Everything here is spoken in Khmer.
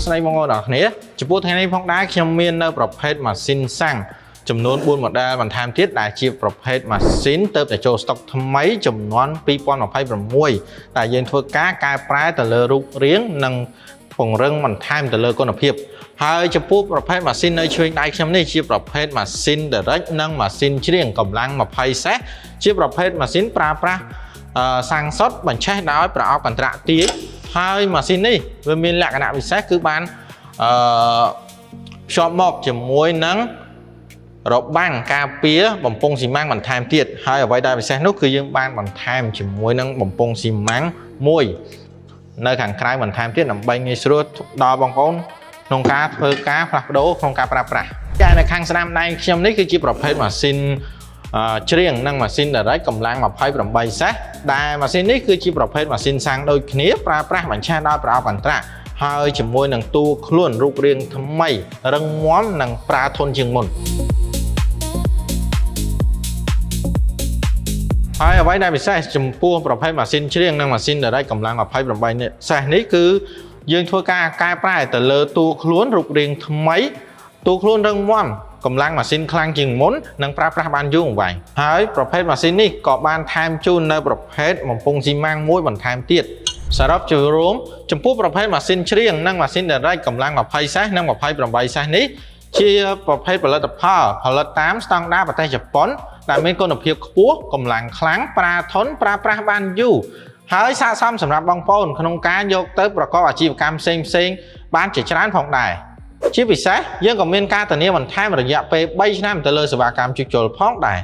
ស្ដីបងប្អូនអរគ្នាចំពោះថ្ងៃនេះផងដែរខ្ញុំមាននៅប្រភេទម៉ាស៊ីនសាំងចំនួន4 model បន្ថែមទៀតដែលជាប្រភេទម៉ាស៊ីនទៅតែចូលស្តុកថ្មីចំនួន2026ដែលយើងធ្វើការកែប្រែទៅលើរូបរាងនិងពង្រឹងបន្ថែមទៅលើគុណភាពហើយចំពោះប្រភេទម៉ាស៊ីននៅឆ្វេងដៃខ្ញុំនេះជាប្រភេទម៉ាស៊ីន Direct និងម៉ាស៊ីនច្រៀងកម្លាំង20សេសជាប្រភេទម៉ាស៊ីនប្រើប្រាស់សាំងសុតបញ្ឆេះដោយប្រអប់កន្ត្រាក់ទាយហើយម៉ាស៊ីននេះវាមានលក្ខណៈពិសេសគឺបានភ្ជាប់មកជាមួយនឹងរបាំងការពារបំពង់ស៊ីម៉ាំងបន្ថែមទៀតហើយអ្វីដែលពិសេសនោះគឺយើងបានបន្ថែមជាមួយនឹងបំពង់ស៊ីម៉ាំងមួយនៅខាងក្រៅបន្ថែមទៀតដើម្បីងាយស្រួលដល់បងប្អូនក្នុងការធ្វើការផ្លាស់ប្ដូរក្នុងការប្រើប្រាស់តែនៅខាងស្ដាំដៃខ្ញុំនេះគឺជាប្រភេទម៉ាស៊ីនច្រៀងនិងម៉ាស៊ីន Direct កម្លាំង28សេសដែលម៉ាស៊ីននេះគឺជាប្រភេទម៉ាស៊ីនសាំងដូចគ្នាប្រើប្រាស់បញ្ឆេះដោយប្រអប់កន្ត្រាក់ហើយជាមួយនឹងតួខ្លួនរូបរាងថ្មីរឹងមាំនិងប្រើធន់ជាងមុនហើយអ្វីដែលពិសេសចំពោះប្រភេទម៉ាស៊ីនច្រៀងនិងម៉ាស៊ីន Direct កម្លាំង28សេសនេះគឺយើងធ្វើការកែប្រែទៅលើតួខ្លួនរូបរាងថ្មីតួខ្លួនរឹងមាំកម្លាំងម៉ាស៊ីនខ្លាំងជាងមុននិងប្រើប្រាស់បានយូរអង្វែងហើយប្រភេទម៉ាស៊ីននេះក៏បានថែមជូននៅប្រភេទបំពង់ស៊ីម៉ាំងមួយបន្ថែមទៀតសរុបជារួមចំពោះប្រភេទម៉ាស៊ីនច្រៀងនិងម៉ាស៊ីន Direct កម្លាំង20សេសនិង28សេសនេះជាប្រភេទផលិតផលផលិតតាមស្តង់ដារប្រទេសជប៉ុនដែលមានគុណភាពខ្ពស់កម្លាំងខ្លាំងប្រើធន់ប្រើប្រាស់បានយូរហើយស័ក្តិសមសម្រាប់បងប្អូនក្នុងការយកទៅប្រកបអាជីវកម្មផ្សេងបានជាច្រើនផងដែរជាពិសេសយើងក៏មានការធានាបន្ថែមរយៈពេល3ឆ្នាំទៅលើសេវាកម្មជួសជុលផងដែរ